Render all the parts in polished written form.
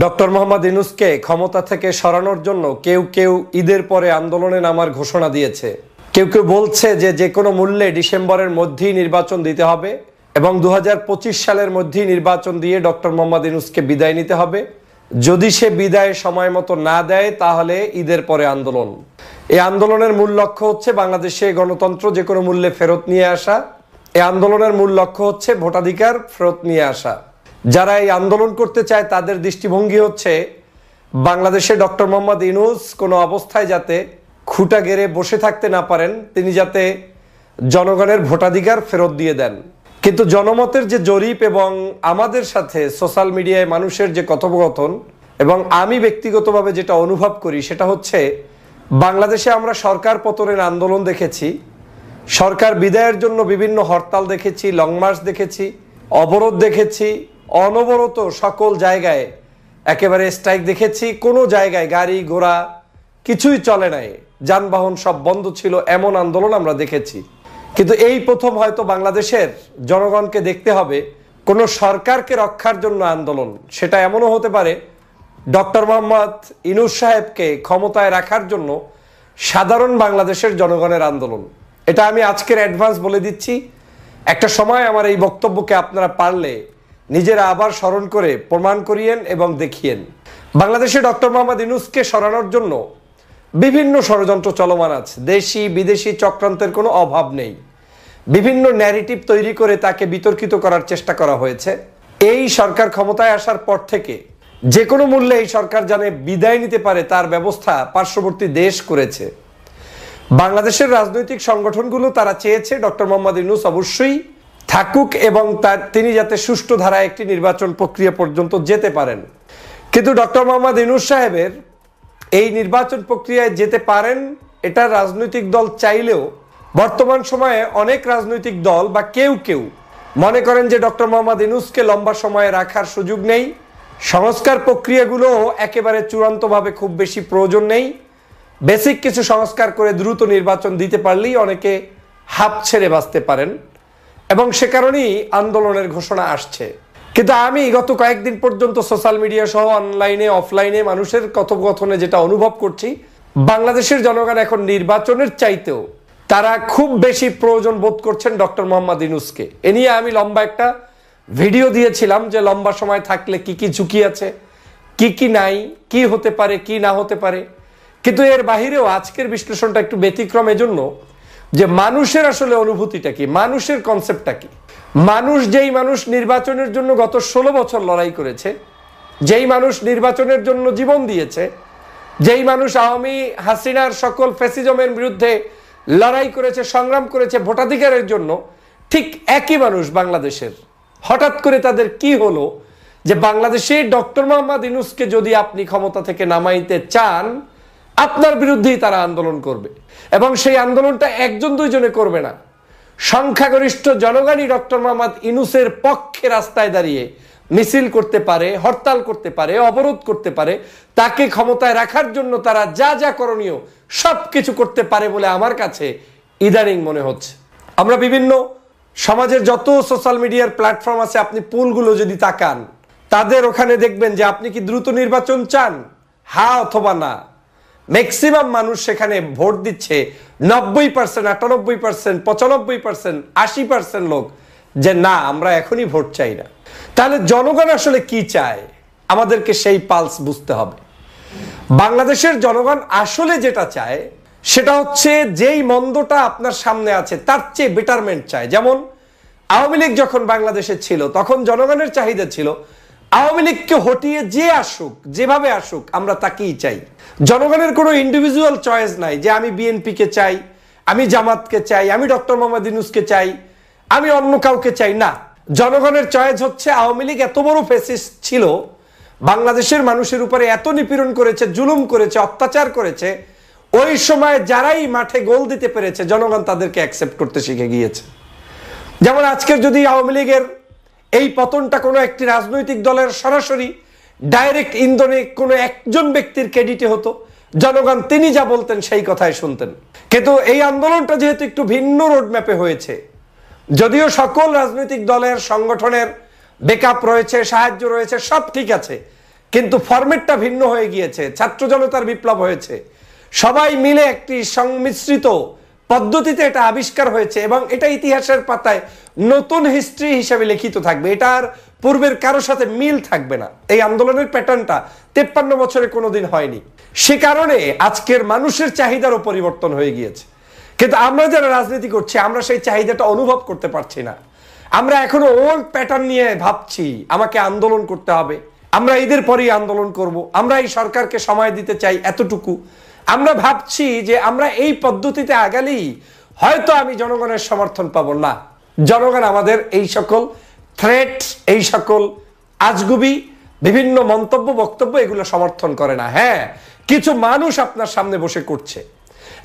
Doctor Mohammad ইউনূসকে ক্ষমতা থেকে সরানোর জন্য কেউ কেউ ঈদের পরে আন্দোলনে নামার ঘোষণা দিয়েছে। কেউ কেউ বলছে যে কোনো মূল্যে ডিসেম্বরের মধ্যেই নির্বাচন দিতে হবে এবং 2025 সালের মধ্যেই নির্বাচন দিয়ে ডক্টর মোহাম্মদ ইউনূসকে বিদায় নিতে হবে। যদি সে বিদায় সময় মতো না দেয় তাহলে ঈদের পরে আন্দোলন। এই আন্দোলনের মূল লক্ষ্য হচ্ছে বাংলাদেশে গণতন্ত্র যে কোনো মূল্যে ফেরত নিয়ে আসা। এই আন্দোলনের মূল লক্ষ্য হচ্ছে ভোটাধিকার ফেরত নিয়ে আসা। যারা এই আন্দোলন করতে চায় তাদের দৃষ্টিভঙ্গি হচ্ছে বাংলাদেশে ডক্টর মোহাম্মদ ইউনূস কোনো অবস্থায় যাতে খুঁটা গেড়ে বসে থাকতে না পারেন, তিনি যাতে জনগণের ভোটাধিকার ফেরত দিয়ে দেন। কিন্তু জনমতের যে জরিপ এবং আমাদের সাথে সোশ্যাল মিডিয়ায় মানুষের যে কথোপকথন এবং আমি ব্যক্তিগতভাবে যেটা অনুভব করি সেটা হচ্ছে বাংলাদেশে আমরা সরকার পতনের আন্দোলন দেখেছি, সরকার বিদায়ের জন্য বিভিন্ন হরতাল দেখেছি, লং মার্চ দেখেছি, অবরোধ দেখেছি, অনবরত সকল জায়গায় একেবারে স্ট্রাইক দেখেছি। কোনো জায়গায় গাড়ি ঘোড়া কিছুই চলে নাই, যানবাহন সব বন্ধ ছিল, এমন আন্দোলন আমরা দেখেছি। কিন্তু এই প্রথম হয়তো বাংলাদেশের জনগণকে দেখতে হবে কোনো সরকারকে রক্ষার জন্য আন্দোলন। সেটা এমনও হতে পারে ডক্টর মোহাম্মদ ইউনূস সাহেবকে ক্ষমতায় রাখার জন্য সাধারণ বাংলাদেশের জনগণের আন্দোলন। এটা আমি আজকের অ্যাডভান্স বলে দিচ্ছি। একটা সময় আমার এই বক্তব্যকে আপনারা পারলে নিজেরা আবার স্মরণ করে প্রমাণ করিয়েন এবং দেখিয়েন। বাংলাদেশে ডক্টর মোহাম্মদ ইউনূসকে সরানোর জন্য বিভিন্ন ষড়যন্ত্র চলমান আছে। দেশি বিদেশি চক্রান্তের কোনো অভাব নেই। বিভিন্ন ন্যারেটিভ তৈরি করে তাকে বিতর্কিত করার চেষ্টা করা হয়েছে। এই সরকার ক্ষমতায় আসার পর থেকে যে কোনো মূল্যে এই সরকার জানে বিদায় নিতে পারে তার ব্যবস্থা পার্শ্ববর্তী দেশ করেছে। বাংলাদেশের রাজনৈতিক সংগঠনগুলো তারা চেয়েছে ডক্টর মোহাম্মদ ইউনূস অবশ্যই থাকুক এবং তিনি যাতে সুষ্ঠু ধারায় একটি নির্বাচন প্রক্রিয়া পর্যন্ত যেতে পারেন। কিন্তু ডক্টর মোহাম্মদ ইউনূস সাহেবের এই নির্বাচন প্রক্রিয়ায় যেতে পারেন এটা রাজনৈতিক দল চাইলেও বর্তমান সময়ে অনেক রাজনৈতিক দল বা কেউ কেউ মনে করেন যে ডক্টর মোহাম্মদ ইউনূসকে লম্বা সময়ে রাখার সুযোগ নেই, সংস্কার প্রক্রিয়াগুলো একেবারে চূড়ান্তভাবে খুব বেশি প্রয়োজন নেই, বেসিক কিছু সংস্কার করে দ্রুত নির্বাচন দিতে পারলেই অনেকে হাঁপ ছেড়ে বাঁচতে পারেন এবং সে কারণেই আন্দোলনের ঘোষণা আসছে। কিন্তু আমি গত কয়েকদিন পর্যন্ত সোশ্যাল মিডিয়া সহ অনলাইনে অফলাইনে মানুষের কথোপকথনে যেটা অনুভব করছি, বাংলাদেশের জনগণ এখন নির্বাচনের চাইতেও তারা খুব বেশি প্রয়োজন বোধ করছেন ডক্টর মোহাম্মদ ইউনূসকে। এ নিয়ে আমি লম্বা একটা ভিডিও দিয়েছিলাম যে লম্বা সময় থাকলে কি কি ঝুঁকি আছে, কি কি নাই, কি হতে পারে কি না হতে পারে। কিন্তু এর বাহিরেও আজকের বিশ্লেষণটা একটু ব্যতিক্রম এজন্য যে মানুষের আসলে অনুভূতিটা কি, মানুষের কনসেপ্টটা কি। যেই মানুষ নির্বাচনের জন্য গত 16 বছর লড়াই করেছে, যেই মানুষ নির্বাচনের জন্য জীবন দিয়েছে, যেই মানুষ আওয়ামী হাসিনার সকল ফ্যাসিজমের বিরুদ্ধে লড়াই করেছে, সংগ্রাম করেছে ভোটাধিকারের জন্য, ঠিক একই মানুষ বাংলাদেশের হঠাৎ করে তাদের কি হলো যে বাংলাদেশে ডক্টর মোহাম্মদ ইউনূসকে যদি আপনি ক্ষমতা থেকে নামাইতে চান আপনার বিরুদ্ধেই তারা আন্দোলন করবে এবং সেই আন্দোলনটা একজন দুইজনে করবে না, সংখ্যাগরিষ্ঠ জনগণই ডক্টর মোহাম্মদ ইউনূসের পক্ষে রাস্তায় দাঁড়িয়ে মিছিল করতে পারে, হরতাল করতে পারে, অবরোধ করতে পারে, তাকে ক্ষমতায় রাখার জন্য তারা যা যা করণীয় সবকিছু করতে পারে বলে আমার কাছে ইদানিং মনে হচ্ছে। আমরা বিভিন্ন সমাজের যত সোশ্যাল মিডিয়ার প্ল্যাটফর্ম আছে আপনি পুলগুলো যদি তাকান তাদের ওখানে দেখবেন যে আপনি কি দ্রুত নির্বাচন চান, হ্যাঁ অথবা না। ম্যাক্সিমাম মানুষ সেখানে ভোট দিচ্ছে 90%, 98%, 95%, 80% লোক যে না আমরা এখনই ভোট চাই না। তাহলে জনগণ আসলে কি চায় আমাদেরকে সেই পালস বুঝতে হবে। বাংলাদেশের জনগণ আসলে যেটা চায় সেটা হচ্ছে যেই মন্দটা আপনার সামনে আছে তার চেয়ে বেটারমেন্ট চায়। যেমন আওয়ামী লীগ যখন বাংলাদেশে ছিল তখন জনগণের চাহিদা ছিল আওয়ামী লীগকে হটিয়ে যে আসুক, যেভাবে আসুক আমরা তাকেই চাই। জনগণের কোনো ইন্ডিভিজুয়াল চয়েস নাই যে আমি বিএনপিকে চাই, আমি জামাতকে চাই, আমি ডক্টর মোহাম্মদ ইউনূসকে চাই, আমি অন্য কাউকে চাই না। জনগণের চয়েস হচ্ছে আওয়ামী লীগ এত বড় ফ্যাসিস্ট ছিল, বাংলাদেশের মানুষের উপরে এত নিপীড়ন করেছে, জুলুম করেছে, অত্যাচার করেছে, ওই সময় যারাই মাঠে গোল দিতে পেরেছে জনগণ তাদেরকে অ্যাকসেপ্ট করতে শিখে গিয়েছে। যেমন আজকের যদি আওয়ামী লীগের এই পতনটা কোনো একটি রাজনৈতিক দলের সরাসরি ডাইরেক্ট ইন্ধনে কোনো একজন ব্যক্তির ক্রেডিটে হতো, জনগণ তিনি যা বলতেন সেই কথাই শুনতেন। কিন্তু এই আন্দোলনটা যেহেতু একটু ভিন্ন রোডম্যাপে হয়েছে, যদিও সকল রাজনৈতিক দলের সংগঠনের ব্যাকআপ রয়েছে, সাহায্য রয়েছে, সব ঠিক আছে, কিন্তু ফরম্যাটটা ভিন্ন হয়ে গিয়েছে। ছাত্র জনতার বিপ্লব হয়েছে, সবাই মিলে একটি সংমিশ্রিত পদ্ধতিতে এটা আবিষ্কার হয়েছে এবং এটা ইতিহাসের পাতায় নতুন হিস্ট্রি হিসেবে লিখিত থাকবে। এটার পূর্বের কারোর সাথে মিল থাকবে না। এই আন্দোলনের প্যাটার্নটা 53 বছরে কোনোদিন হয়নি। সে কারণে আজকের মানুষের চাহিদারও পরিবর্তন হয়ে গিয়েছে। কিন্তু আমরা যারা রাজনীতি করছি আমরা সেই চাহিদাটা অনুভব করতে পারছি না। আমরা এখনো ওল্ড প্যাটার্ন নিয়ে ভাবছি আমাকে আন্দোলন করতে হবে, আমরা ঈদের পরেই আন্দোলন করব, আমরা এই সরকারকে সময় দিতে চাই এতটুকু। আমরা ভাবছি যে আমরা এই পদ্ধতিতে আগালেই হয়তো আমি জনগণের সমর্থন পাবো না। জনগণ আমাদের এই সকল থ্রেট, এই সকল আজগুবি বিভিন্ন মন্তব্য বক্তব্য এগুলো সমর্থন করে না। হ্যাঁ, কিছু মানুষ আপনার সামনে বসে করছে,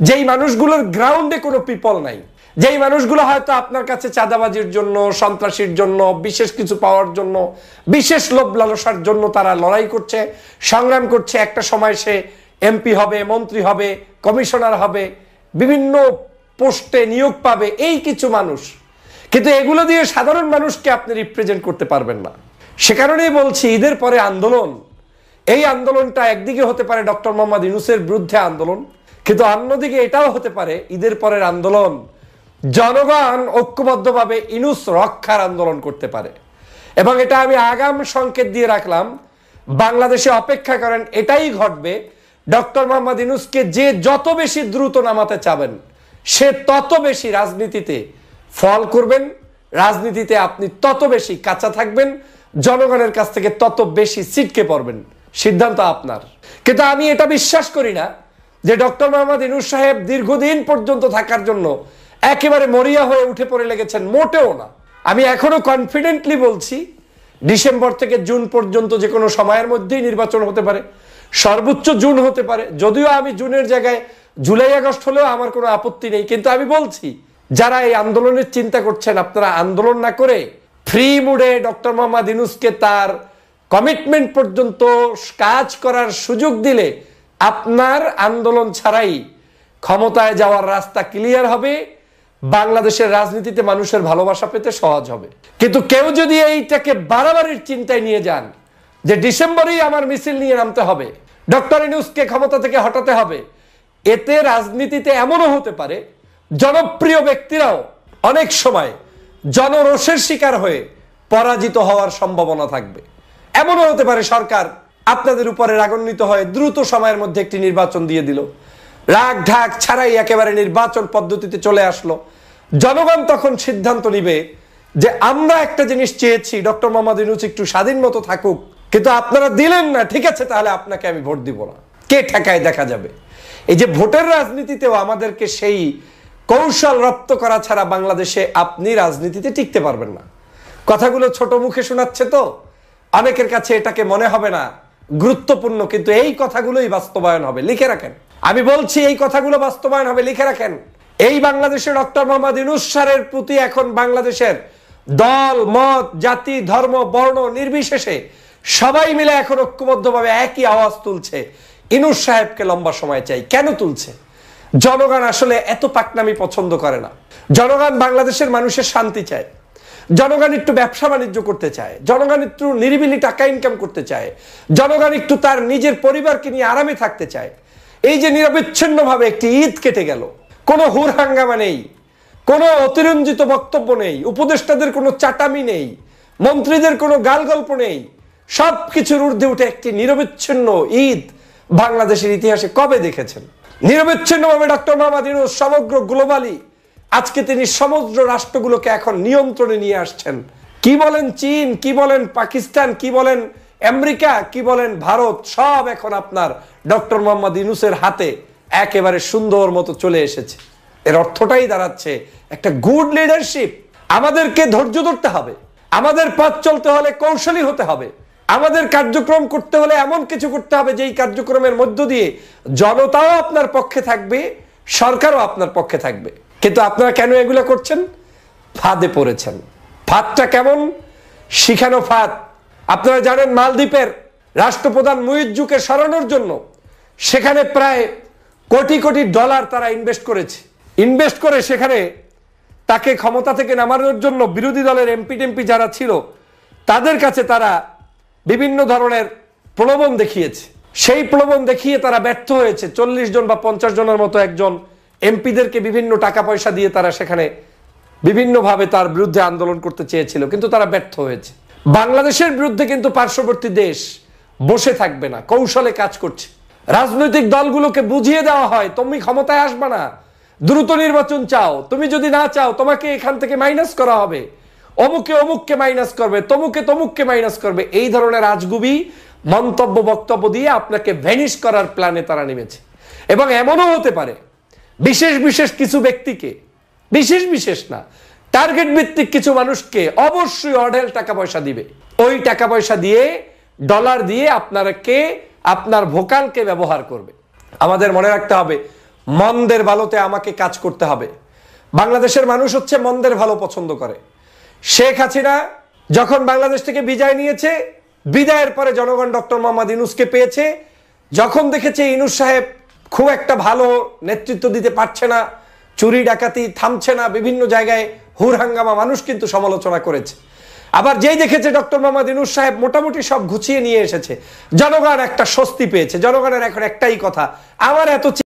যেই মানুষগুলোর গ্রাউন্ডে কোনো পিপল নাই, যেই মানুষগুলো হয়তো আপনার কাছে চাঁদাবাজির জন্য, সন্ত্রাসীর জন্য, বিশেষ কিছু পাওয়ার জন্য, বিশেষ লোভ লালসার জন্য তারা লড়াই করছে, সংগ্রাম করছে। একটা সময় সে এমপি হবে, মন্ত্রী হবে, কমিশনার হবে, বিভিন্ন পোস্টে নিয়োগ পাবে, এই কিছু মানুষ। কিন্তু এগুলো দিয়ে সাধারণ মানুষকে আপনি রিপ্রেজেন্ট করতে পারবেন না। সে কারণেই বলছি ঈদের পরে আন্দোলন, এই আন্দোলনটা একদিকে হতে পারে ডক্টর মোহাম্মদ ইউনূসের বিরুদ্ধে আন্দোলন, কিন্তু অন্যদিকে এটাও হতে পারে ঈদের পরের আন্দোলন জনগণ ঐক্যবদ্ধভাবে ইউনূস রক্ষার আন্দোলন করতে পারে। এবং এটা আমি আগাম সংকেত দিয়ে রাখলাম, বাংলাদেশে অপেক্ষা করেন, এটাই ঘটবে। ডক্টর মোহাম্মদ ইউনূসকে যে যত বেশি দ্রুত নামাতে চাবেন সে তত বেশি রাজনীতিতে ফল করবেন, রাজনীতিতে আপনি তত বেশি কাঁচা থাকবেন, জনগণের কাছ থেকে তত বেশি ছিটকে পড়বেন। সিদ্ধান্ত আপনার। কিন্তু আমি এটা বিশ্বাস করি না যে ডক্টর মোহাম্মদ ইউনূস সাহেব দীর্ঘদিন পর্যন্ত থাকার জন্য একেবারে মরিয়া হয়ে উঠে পড়ে লেগেছেন, মোটেও না। আমি এখনো কনফিডেন্টলি বলছি ডিসেম্বর থেকে জুন পর্যন্ত যে কোনো সময়ের মধ্যেই নির্বাচন হতে পারে, সর্বোচ্চ জুন হতে পারে। যদিও আমি জুনের জায়গায় জুলাই আগস্ট হলেও আমার কোনো আপত্তি নেই। কিন্তু আমি বলছি যারা এই আন্দোলনের চিন্তা করছেন, আপনারা আন্দোলন না করে ফ্রি মুডে ডক্টর মোহাম্মদ ইউনূসকে তার কমিটমেন্ট পর্যন্ত কাজ করার সুযোগ দিলে আপনার আন্দোলন ছাড়াই ক্ষমতায় যাওয়ার রাস্তা ক্লিয়ার হবে, বাংলাদেশের রাজনীতিতে মানুষের ভালোবাসা পেতে সহজ হবে। কিন্তু কেউ যদি এইটাকে বাড়াবাড়ির চিন্তায় নিয়ে যান যে ডিসেম্বরেই আমার মিছিল নিয়ে নামতে হবে, ডক্টর ইউনূসকে ক্ষমতা থেকে হটাতে হবে, এতে রাজনীতিতে এমনও হতে পারে জনপ্রিয় ব্যক্তিরাও অনেক সময় জনরোষের শিকার হয়ে পরাজিত হওয়ার সম্ভাবনা থাকবে। এমনও হতে পারে সরকার আপনাদের উপরে রাগান্বিত হয়ে দ্রুত সময়ের মধ্যে একটি নির্বাচন দিয়ে দিল, রাগ ঢাক ছাড়াই একেবারে নির্বাচন পদ্ধতিতে চলে আসলো। জনগণ তখন সিদ্ধান্ত নিবে যে আমরা একটা জিনিস চেয়েছি, ডক্টর মোহাম্মদ ইউনূস একটু স্বাধীন মতো থাকুক, কিন্তু আপনারা দিলেন না, ঠিক আছে তাহলে আপনাকে আমি ভোট দিব না। কে ঠেকায় দেখা যাবে। এই যে ভোটের রাজনীতিতেও আমাদেরকে সেই কৌশল রপ্ত করা ছাড়া বাংলাদেশে আপনি রাজনীতিতে টিকতে পারবেন না। কথাগুলো ছোট মুখে শোনাচ্ছে তো অনেকের কাছে এটাকে মনে হবে না গুরুত্বপূর্ণ, কিন্তু এই কথাগুলোই বাস্তবায়ন হবে, লিখে রাখেন। আমি বলছি এই কথাগুলো বাস্তবায়ন হবে, লিখে রাখেন। এই বাংলাদেশে ডক্টর মোহাম্মদ ইউনূস স্যারের প্রতি এখন বাংলাদেশের দল মত জাতি ধর্ম বর্ণ নির্বিশেষে সবাই মিলে এখন ঐক্যবদ্ধভাবে একই আওয়াজ তুলছে, ইউনূস সাহেবকে লম্বা সময় চাই। কেন তুলছে? জনগণ আসলে এত পাকনামি পছন্দ করে না। জনগণ বাংলাদেশের মানুষের শান্তি চায়, জনগণ একটু ব্যবসা বাণিজ্য করতে চায়, জনগণ একটু নিরিবিলি টাকা ইনকাম করতে চায়, জনগণ একটু তার নিজের পরিবারকে নিয়ে আরামে থাকতে চায়। এই যে নিরবিচ্ছিন্নভাবে একটি ঈদ কেটে গেল, কোনো হুর হাঙ্গামা নেই, কোনো অতিরঞ্জিত বক্তব্য নেই, উপদেষ্টাদের কোনো চাটামি নেই, মন্ত্রীদের কোনো গাল গল্প নেই, সবকিছুর ঊর্ধ্বে উঠে একটি নিরবিচ্ছিন্ন ঈদ বাংলাদেশের ইতিহাসে কবে দেখেছেন? নিরবিচ্ছিন্নভাবে ডক্টর মোহাম্মদ ইউনূস সমগ্র গ্লোবালি আজকে তিনি সমগ্র রাষ্ট্রগুলোকে এখন নিয়ন্ত্রণে নিয়ে আসছেন। কি বলেন চীন, কি বলেন পাকিস্তান, কি বলেন আমেরিকা, কি বলেন ভারত, সব এখন আপনার ডক্টর মোহাম্মদ ইউনূসের হাতে একেবারে সুন্দর মতো চলে এসেছে। এর অর্থটাই দাঁড়াচ্ছে একটা গুড লিডারশিপ। আমাদেরকে ধৈর্য ধরতে হবে, আমাদের পথ চলতে হলে কৌশলী হতে হবে, আমাদের কার্যক্রম করতে হলে এমন কিছু করতে হবে যেই কার্যক্রমের মধ্য দিয়ে জনতাও আপনার পক্ষে থাকবে, সরকারও আপনার পক্ষে থাকবে। কিন্তু আপনারা কেন এগুলো করছেন? ফাঁদে পড়েছেন। ফাঁদটা কেমন? শিখানো ফাঁদ। আপনারা জানেন মালদ্বীপের রাষ্ট্রপ্রধান মুইজ্জুকে সরানোর জন্য সেখানে প্রায় কোটি কোটি ডলার তারা ইনভেস্ট করেছে। ইনভেস্ট করে সেখানে তাকে ক্ষমতা থেকে নামানোর জন্য বিরোধী দলের এমপি টেমপি যারা ছিল তাদের কাছে তারা বিভিন্ন ধরনের প্রলোভন দেখিয়েছে, সেই প্রলোভন দেখিয়ে তারা ব্যর্থ হয়েছে। 40 জন বা 50 জনের মতো একজন এমপিদেরকে বিভিন্ন টাকা পয়সা দিয়ে তারা সেখানে বিভিন্নভাবে তার বিরুদ্ধে আন্দোলন করতে চেয়েছিল, কিন্তু তারা ব্যর্থ হয়েছে। বাংলাদেশের বিরুদ্ধে কিন্তু পার্শ্ববর্তী দেশ বসে থাকবে না, কৌশলে কাজ করছে। রাজনৈতিক দলগুলোকে বুঝিয়ে দেওয়া হয়, তুমি ক্ষমতায় আসবে না, দ্রুত নির্বাচন চাও, তুমি যদি না চাও তোমাকে এখান থেকে মাইনাস করা হবে, অমুকে অমুককে মাইনাস করবে, তমুকে তমুককে মাইনাস করবে। এই ধরনের আজগুবি মন্তব্য বক্তব্য দিয়ে আপনাকে ভ্যানিশ করার প্ল্যানে তারা নেমেছে। এবং এমনও হতে পারে বিশেষ বিশেষ কিছু ব্যক্তিকে, বিশেষ না, টার্গেট ভিত্তিক কিছু মানুষকে অবশ্যই অঢেল টাকা পয়সা দিবে। ওই টাকা পয়সা দিয়ে, ডলার দিয়ে আপনার ভোকালকে ব্যবহার করবে। আমাদের মনে রাখতে হবে, মন্দের ভালোতে আমাকে কাজ করতে হবে। বাংলাদেশের মানুষ হচ্ছে মন্দের ভালো পছন্দ করে। শেখ হাসিনা যখন বাংলাদেশ থেকে বিদায় নিয়েছে, বিদায়ের পরে জনগণ ডক্টর মোহাম্মদ ইউনূসকে পেয়েছে। যখন দেখেছে ইউনূস সাহেব খুব একটা ভালো নেতৃত্ব দিতে পারছে না, চুরি ডাকাতি থামছে না, বিভিন্ন জায়গায় হুরহাঙ্গামা, মানুষ কিন্তু সমালোচনা করেছে। আবার যেই দেখেছে ডক্টর মোহাম্মদ ইউনূস সাহেব মোটামুটি সব গুছিয়ে নিয়ে এসেছে, জনগণ একটা স্বস্তি পেয়েছে। জনগণের এখন একটাই কথা, আমার এত